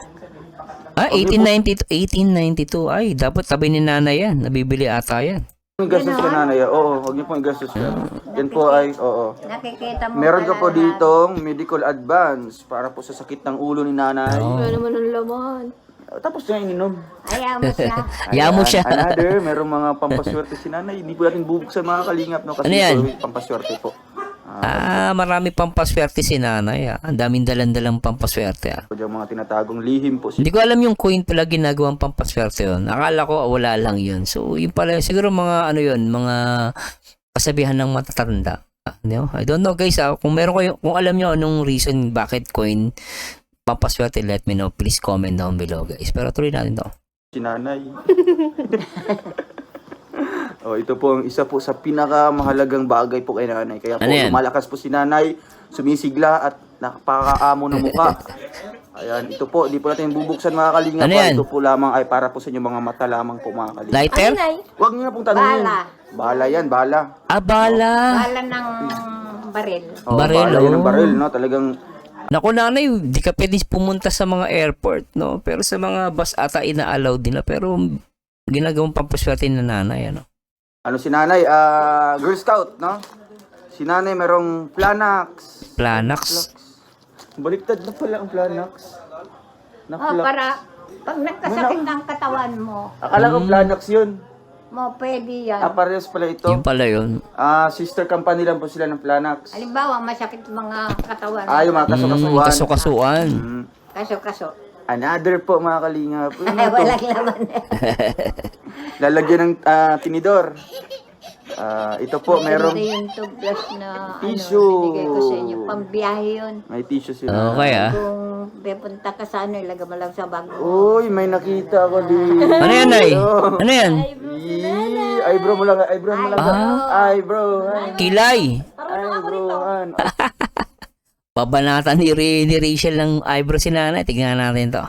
Ah, 1892. Ay, dapat tabi ni nanay yan. Nabibili ata yan. Yung gastos ka, Nanay. Oo, huwag niyo po yung gastos ka. Yan po ay, oo. Nakikita mo Meron ka pala po lahat. ditong medical advance para po sa sakit ng ulo ni Nanay. Wala naman ang laman. Tapos na ininom. Ayaw mo siya. Ayaw mo siya. Another, merong mga pampaswerte si Nanay. Hindi po natin bubuksan mga kalingap, no? Kasi Ano yan? ito, pampaswerte po. Marami pampaswerte si nanay, ah. Ang daming dalan-dalang pampaswerte, ah. Yung mga tinatagong lihim po. Hindi ko alam yung coin pala ginagawang pampaswerte yun. Akala ko wala lang yun. So, yun pala, siguro mga ano yun, mga kasabihan ng matatanda. I don't know guys, kung meron kayo, kung alam nyo anong reason bakit coin pampaswerte, let me know. Please comment down below guys. Pero tuloy natin to. Si Nanay. Ito po ang isa po sa pinakamahalagang bagay po kay Nanay. Kaya po Ano yan? lumalakas po si Nanay, sumisigla at napakaamo ng muka. Ayan, ito po, di po natin bubuksan mga kalingap. Ano yan? Ito po lamang ay para po sa inyong mga mata lamang po mga kalingap. Lighter? Nay, Huwag niyo na pong tanongin. Bala. Bala yan, bala. Ah, bala. Bala ng baril. Baril, Bala yan oh. ang baril, no? Talagang, Naku nanay, di ka pwede pumunta sa mga airport, no? Pero sa mga bus ata ina-allow nila. Pero ginagawang pampaswerte na nanay, ano? si Nanay, Girl Scout, no? Si nanay merong Planax. Planax. Baliktad na pala ang Planax. Para pag nagkasakit ng katawan mo, Akala ko Planax yun. pwede yan. Parehas pala ito. Yung pala yun. Sister company lang po sila ng Planax. Halimbawa, masakit mga katawan. Yung mga kasukasuan. Kasukasuan. Kaso. Another po mga kalingap. Ay, walang laman. Lalagyan ng tinidor. Ito po, merong Ito yung tublas na tissue. binigay ko sa inyo. Pambiyahe yun. may tissue sila. Okay ah. Kung pupunta ka sa ilagay mo lang sa bag mo. Uy, may nakita ako din. Ano yan, Nay? Ano yan? Eyebrow mo lang. Eyebrow mo lang. Eyebrow. Kilay. Eyebrowan. Babanatan ni Rachel ng eyebrow si nanay. Tignan natin to.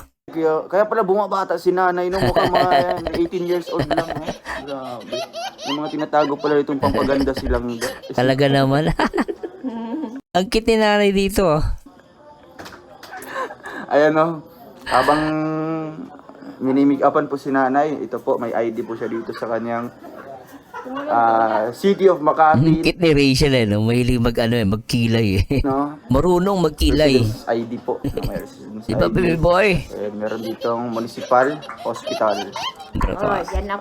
Kaya pala bumabata si nanay no, mukhang mga 18 years old lang. No? Grabe. Yung mga tinatago pala itong pampaganda silang. Talaga naman. Ang cute ni nanay dito. Oh. Ayan no, habang minimik-upan po si nanay, ito po, may ID po siya dito sa kanyang City of Ang Makati. cute ni Rachel eh. No? Mahilig magkilay eh. No? Marunong magkilay. Residence ID po. May residence Di ba, ID. baby boy? Ayan, meron ditong municipal hospital. Diyan ako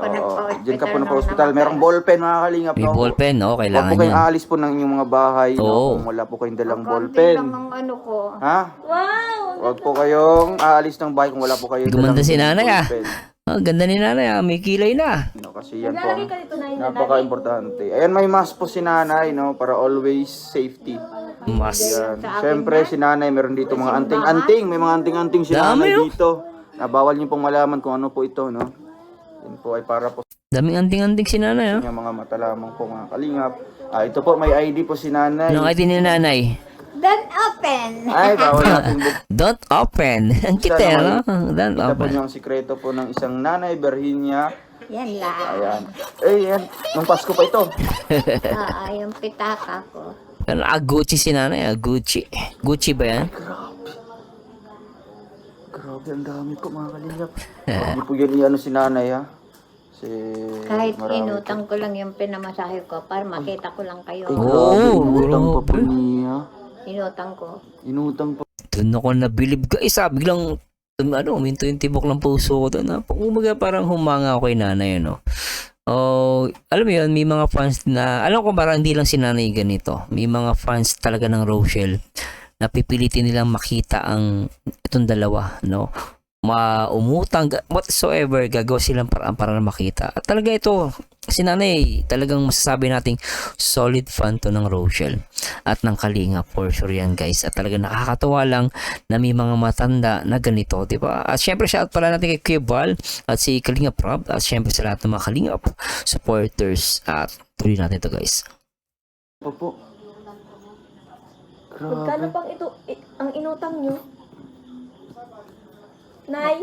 nagpa-hospital. Diyan ka po na po hospital. Merong ballpen mga kalingap. May no? ballpen, no? Huwag Kailangan po kayong yan. aalis po ng inyong mga bahay no? Oo. Kung wala po kayong dalang Konti ballpen. lang ang ano ko. Ha? Wow! Huwag po kayong aalis ng bahay kung wala po kayong Gumanda si nanay ah. ballpen. Ganda ni nanay ah. May kilay na. No, kasi yan po Naglalagay ka dito na yun. napaka-importante. Ayan, may mask po si nanay no? Para always safety. Mas. Yan. Siyempre, si nanay, meron dito mga anting-anting. May mga anting-anting si nanay Dami, oh. dito. Bawal niyo pong malaman kung ano po ito, no? Yan po ay para po Daming anting-anting si nanay ah. sa mga mata lamang po, mga kalingap. Ito po, may ID po si nanay. Anong ID ni nanay? Don't open! Ay, bawal natin Don't open. Ang cute eh, no? Don't Ito po open. yung sikreto po ng isang nanay, Virginia. Yan lang. Ayan. Yan. Nung Pasko pa ito. Yung pitaka ko. Ano, Gucci si nanay ah. Gucci. Gucci ba yan? Grabe, ang dami po, mga kalingap. Hindi po yan i-ano si nanay, ha? Kahit marami inutang ko lang yung pinamasahe ko para makita ko lang kayo. Oo, Inutang pa po grabe. niya. Inutang ko. Inutang pa. Doon ako nabilib guys ah. Biglang, minto yung tibok ng puso ko doon. Umaga parang humanga ako kay nanay, ano. Oh, alam mo yun, may mga fans na, alam ko parang hindi lang si nanay ganito. May mga fans talaga ng Rochelle na pipilitin nilang makita ang itong dalawa, no? Umutang, whatsoever, gagawa silang paraan para na makita. At talaga ito, si nanay, talagang masasabi nating solid fan to ng Rochelle at ng Kalinga for sure yan guys. At talaga nakakatawa lang na may mga matanda na ganito, di ba? At syempre shout pala natin kay Kuya Val at si Kalinga Prab at syempre sa lahat ng mga Kalinga supporters at tuloy natin to guys. Po. Magkano Grabe. pang ito, ang inutang nyo? Nay?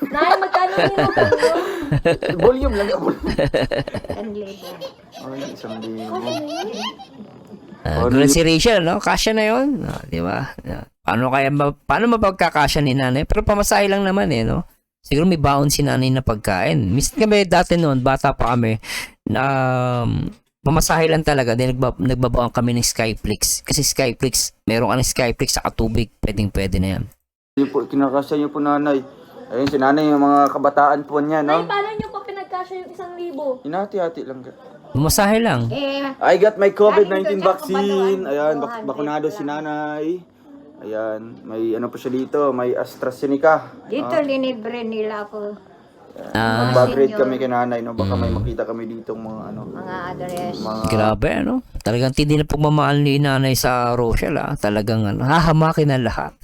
Nay, magkano ang inutang nyo? Volume lang. Volume. Ang libo. Ay, 1,000. Gulat si Rachel, no? Kasya na yun. Di ba? Paano mapagkakasya ni nanay? Pero pamasahe lang naman eh, no? Siguro may baon si nanay na pagkain. Minsan kami dati noon, bata pa kami, pamasahe lang talaga. Then nagbabaon kami ng Skyflix. Kasi Skyflix, meron ka ng Skyflix sa katubig. Pwede na yan. Yun po, kinakasya niyo po nanay. Ayun si nanay, yung mga kabataan po niya, Nay, no? paano nyo pa pinagkasya yung 1,000? Hinati-hati lang. Pamasahe lang. I got my COVID-19 Galing doon sa vaccine. Kabaluan, Ayan, 200 bakunado si nanay. Ayan, may ano po siya dito, may AstraZeneca. Dito linibre nila ako. Mag-grade kami kay nanay, no? Baka may makita kami ditong mga ano. Mga address. Grabe, ano? Talagang tindi na pagmamahal ni nanay sa Rochelle, ah. Talagang, hahamakin na lahat.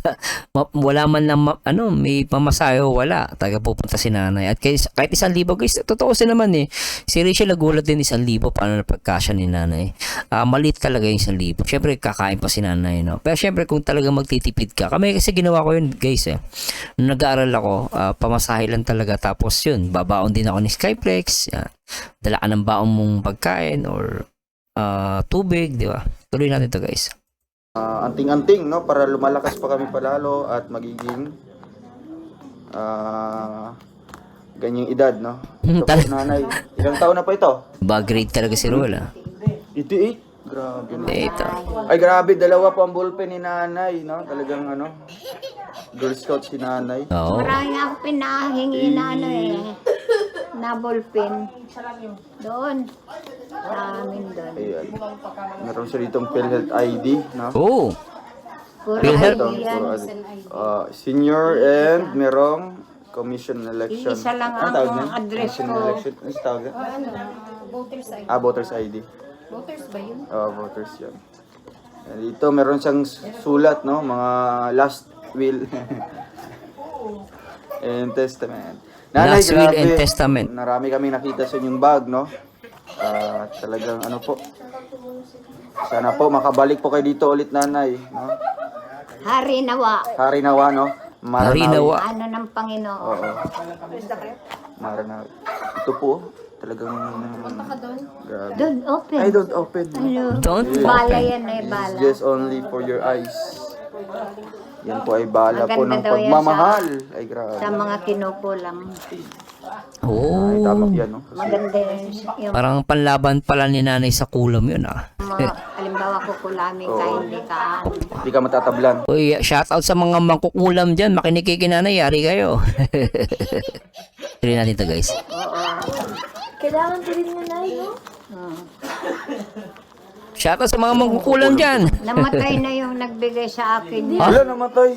Wala man lang, may pamasayo, wala. Talaga pupunta si nanay. At kahit 1,000, guys, totoo siya naman eh. Si Rachel nagulat din 1,000, paano na pagkasya ni nanay. Malit talaga yung 1,000. Siyempre, kakain pa si nanay, no? Pero siyempre, kung talaga magtitipid ka, kami kasi ginawa ko yun, guys, eh. Nung nag-aaral ako, pamasahe lang talaga. Tapos yun, babaon din ako ni Skyflex. Yan. Dala ka ng baon mong pagkain or tubig, di ba? Tuloy natin to guys. Anting-anting, no? Para lumalakas pa kami palalo at magiging ganyang edad, no? Ito po, nanay. Ilang taon na po ito? Bag grade talaga si Rola. 88? Grabe no. Ito. Ay grabe, dalawa po ang ballpen ni nanay, no? Talagang ano, Girl Scout si nanay. Oo. Marami ako pinahingi na ano na ballpen. Doon. Sa amin doon. Ayan. Meron siya ditong PhilHealth ID, no? Oh. Puro PhilHealth? ID yan. Senior and merong commission election. Isa lang Ano ang tawag niyan? address Commission ko. election. Ano sa tawag niyan? Voters ID. Voters ID. Voters ba yun? Voters yan. And dito meron siyang sulat, no? Mga last will and testament. Last will and grabe. testament. Marami kami nakita sa inyong bag, no? Talagang ano po. Sana po makabalik po kayo dito ulit, nanay, no? Hari nawa. Hari nawa, no? Hari nawa. Ano ng Panginoon. Oo. Maranawi. Ito po, talagang grabe. Doon, open. I don't open. Hello. Don't Bala open. yan ay It's bala. just only for your eyes. Yan po ay bala po Maganda ng daw yan pagmamahal. Ay grabe. Sa mga kinukulang. Oh. Ay tama yan, no? Maganda yun. Yung Parang panlaban pala ni nanay sa kulam yun mga, halimbawa kukulamin ka, hindi ka. Hindi ka matatablan. Uy, shoutout sa mga mangkukulam dyan. Makinig kay kinanay, yari kayo. Tuloy natin ito guys. Kailangan ko rin nga na, no? Shoutout sa mga mangkukulam dyan. Namatay na yung nagbigay sa akin. Wala namatay.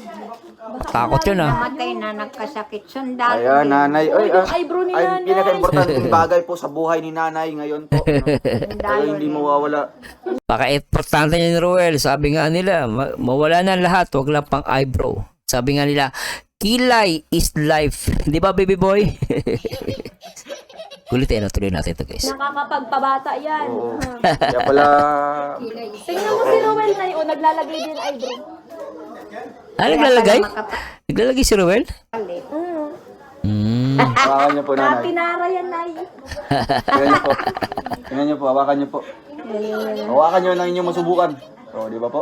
Takot yun Namatay na nagkasakit. Sundalo. Ayan, nanay. Ay, eyebrow ni ay, nanay. pinaka-importanting bagay po sa buhay ni nanay ngayon po. No? Pero hindi mawawala. Paka-importante niya ni Ruel. Sabi nga nila, mawala na lahat. Huwag lang pang eyebrow. Sabi nga nila, kilay is life. Di ba, baby boy? Kulitin, tuloy natin ito guys. Nakakapagpabata yan. Oo. Kaya pala, Tingnan mo si Rowel na yun, naglalagay din eyebrow. Ah, naglalagay? Naglalagay si Ruel? hawakan niyo po, nanay. Pinara yan, Nay. Tingnan niyo po. Tingnan niyo po, hawakan niyo po. Hawakan niyo ng inyong masubukan. O, di ba po?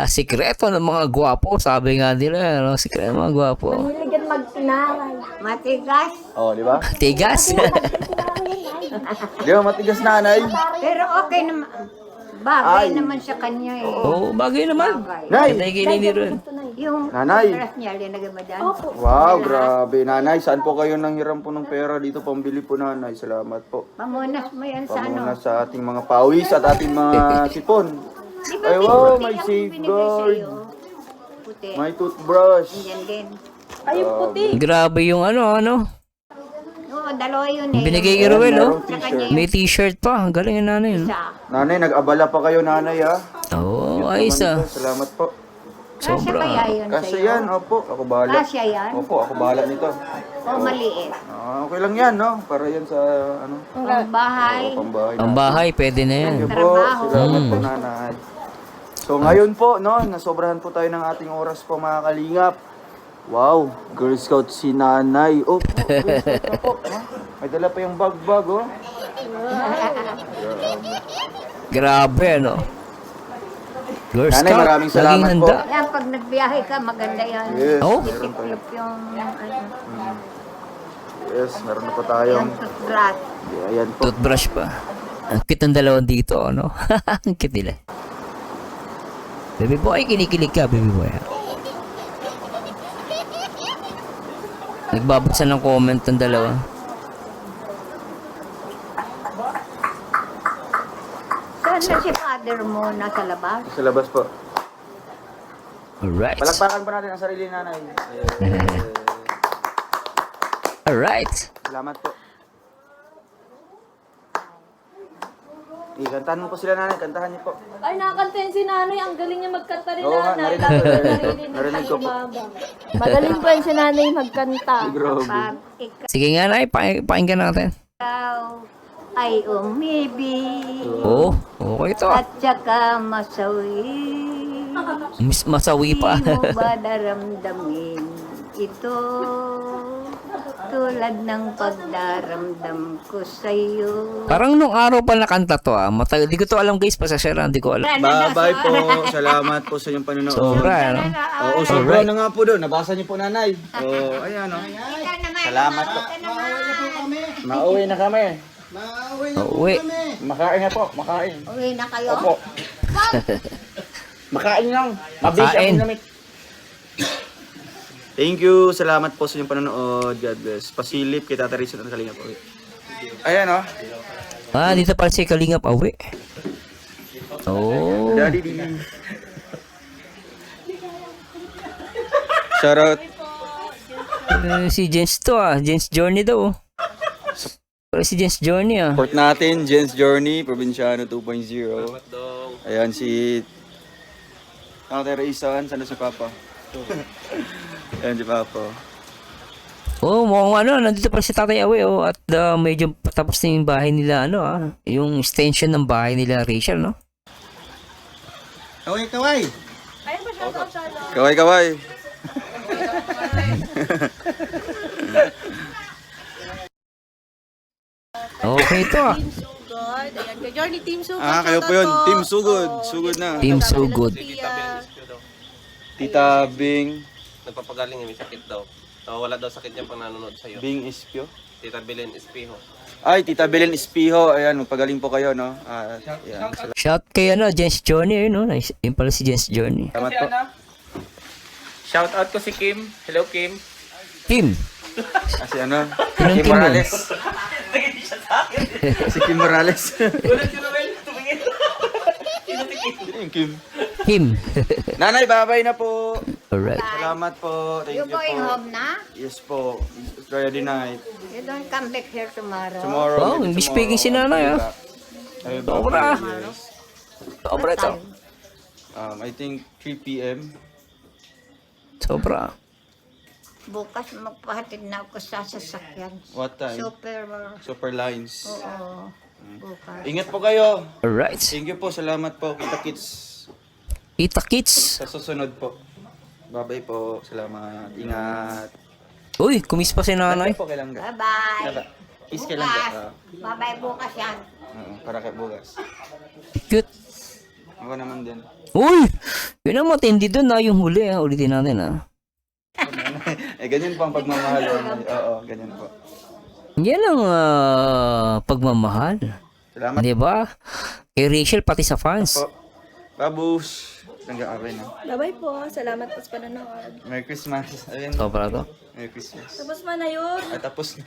Sikreto ng mga gwapo. Sabi nga nila, ano, sikreto ng mga gwapo. Niligan magpinaray. Matigas. O, di ba? Tigas. Di ba matigas, nanay? Pero okay naman. Bagay naman sa kanya eh. Oo, bagay naman. Nay! Nagigilin ni Ruel. Yung Nanay! dress niya, linagay mo dyan. Wow, grabe. Nanay, saan po kayo nanghiram po ng pera dito? Pambili po, nanay. Salamat po. Pamunas mo yan sa ano. Pamuna sa ating mga pawis at ating mga sipon. Di ba Ay, may wow, puti may ang safeguard. binigay sa'yo? Puti. May toothbrush. Yan din. Ay, yung puti. Grabe yung ano. Oo, dalawa yun eh. Binigay kay Ruel, oh. Sa kanya yung May t-shirt pa. Ang galing yung nanay. No? isa. Nanay, nag-abala pa kayo, nanay, ha? Oo, ayos ah. Salamat po. Kasya Sobra. kaya yun Kasi sa'yo? yan, opo. Ako bahala. Kasya yan? Opo, ako bahala nito. O maliit? Okay lang yan, no? Para yan sa, ano, Ang bahay? pambahay. Ang bahay, pwede na yan. Thank you po. Trabaho. Salamat po, nanay. So, ngayon po, no, nasobrahan po tayo ng ating oras po, mga kalingap. Wow, Girl Scout si nanay. Oh, Girl Scout na po. No? May dala pa yung bag-bag, oh. Grabe, ano. Girl Nanay, Scout, maraming laging salamat po. handa. Yan, pag nagbiyahe ka, maganda yan. Yes, Oh? meron tayo. Tip yung ano, Yes, meron na po tayong. yung toothbrush. Ayan po. Toothbrush pa. Ang cute ng dalawang dito, ano. Ang cute nila. Baby boy, kinikilig ka, baby boy. Nagbabasa ng comment ng dalawa. Saan na si father mo? Nasa labas? Sa labas po. Alright. Palakpakan po natin ang sarili ni nanay. Alright. Salamat po. Kantahan mo po sila, nanay. Kantahan niyo po. Ay, nakakanta yan si nanay. Ang galing niya magkanta rin, Oo nga, nanay. narinig ko po. Magaling po yan si nanay magkanta. Grabe. Pag Sige nga na, pakinggan natin. ikaw ay umibig Oo, okay to. at saka masawi, Masawi pa. di mo ba daramdamin ito tulad ng pagdaramdam ko sa'yo? Parang nung araw pa nakanta to matagal. Di ko to alam guys, pasasara, di ko alam. Bye-bye po. Salamat po sa inyong panonood. Sobra, ano? Oo, sobra na nga po doon. Nabasa niyo po, nanay. Oo, ayan, o. Salamat po. Mauwi na kami. Uwi. Makain na po, makain. Uwi na kayo? Opo. Makain lang. Mabilis Makain. ang damit. Thank you. Salamat po sa inyong panonood. God bless. Pasilip kay Tata Rizal at Kalingap. Ayan o. Dito pala si Kalingap Awi. Oh. Daddy D. Shoutout. Si Jens to Jens Journey daw. Pala si Jens Journey Support natin, Jen's Journey, Provinciano 2.0. Ayan si Tata Rizal. Sana si Papa? Ayan si Papa. Oh, mukhang nandito pala si Tatay Awi at medyo tapos na yung bahay nila yung extension ng bahay nila Rachel, no? Kaway, kaway! Ayun ba shoutout sa ano? Kaway, kaway! Okay to Team Sugod. Ayan, kay Journey Team Sugod. Kayo po yun. shoutout Team po. Sugod. Oo, Sugod na. Team So Good. Tita Bing. Nagpapagaling may sakit daw. Wala daw sakit niya pag nanonood sa'yo. Bing Espio. Tita Belen Espejo. Ay, Tita Belen Espiho. Ayan, magpagaling po kayo, no? Ayan. Shout kay Jens Journey, no? Yun pala si Jens Journey. Salamat po. Shout out ko si Kim. Hello Kim. Kim. Kasi ano? Sinong Kim Kim Morales. Si Kim Morales. Yung Kim. Kim. Nanay, babay na po. Alright. Salamat po. Thank You you going po. home na? Yes po. It's Friday night. You don't come back here tomorrow? Tomorrow. Oh, maybe hindi speaking si tomorrow, nanay, I'll be back. I'll be back. Sobra. Yes. Sobra What to. time? I think 3 p.m. Sobra. Bukas magpahatid na ako sa sasakyan. What time? Super lines. Oo. Bukas. Ingat po kayo. Alright. Thank you po. Salamat po. Kita kits Kita Kids. sa susunod po. Bye-bye po. Salamat. Ingat. Uy, kumis pa si nanay. Po kailan ka? Bye-bye. Kiss kailan ka? Bye-bye bukas yan. Para kay bugas. Cute. Ako naman din. Uy! Yun ang matindi doon yung huli ulitin natin Ganyan po ang pagmamahal. Oo, ganyan po. Yan ang pagmamahal. Salamat Di ba? Kay Rachel pati sa fans. po. Babush. Nag-aaway na. Bye-bye po. Salamat po sa panonood. Merry Christmas. Ayun. Sobra to. Merry Christmas. Tapos man na yun. Ay, tapos na.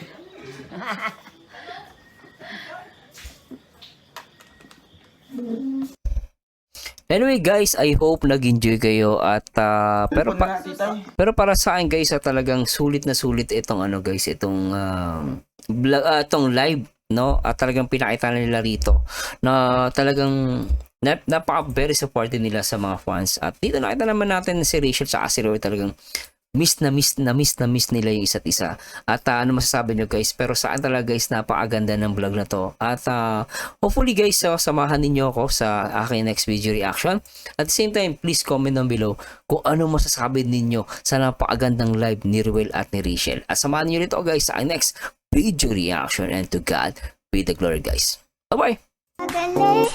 Anyway guys, I hope nag-enjoy kayo at pero Ano na, tita? pero para sa akin guys, talagang sulit na sulit itong guys, itong itong live, no? At talagang pinakita nila rito na talagang napaka very supportive nila sa mga fans. At dito nakita naman natin si Rachel sa si Roy talagang miss nila yung isa't isa. At ano masasabi nyo guys, pero saan talaga guys, napakaganda ng vlog na to. At hopefully guys, samahan ninyo ako sa aking next video reaction. At the same time, please comment down below kung ano masasabi ninyo sa napakagandang live ni Ruel at ni Rachel. At samahan nyo nito guys sa aking next video reaction, and to God be the glory guys. Bye bye!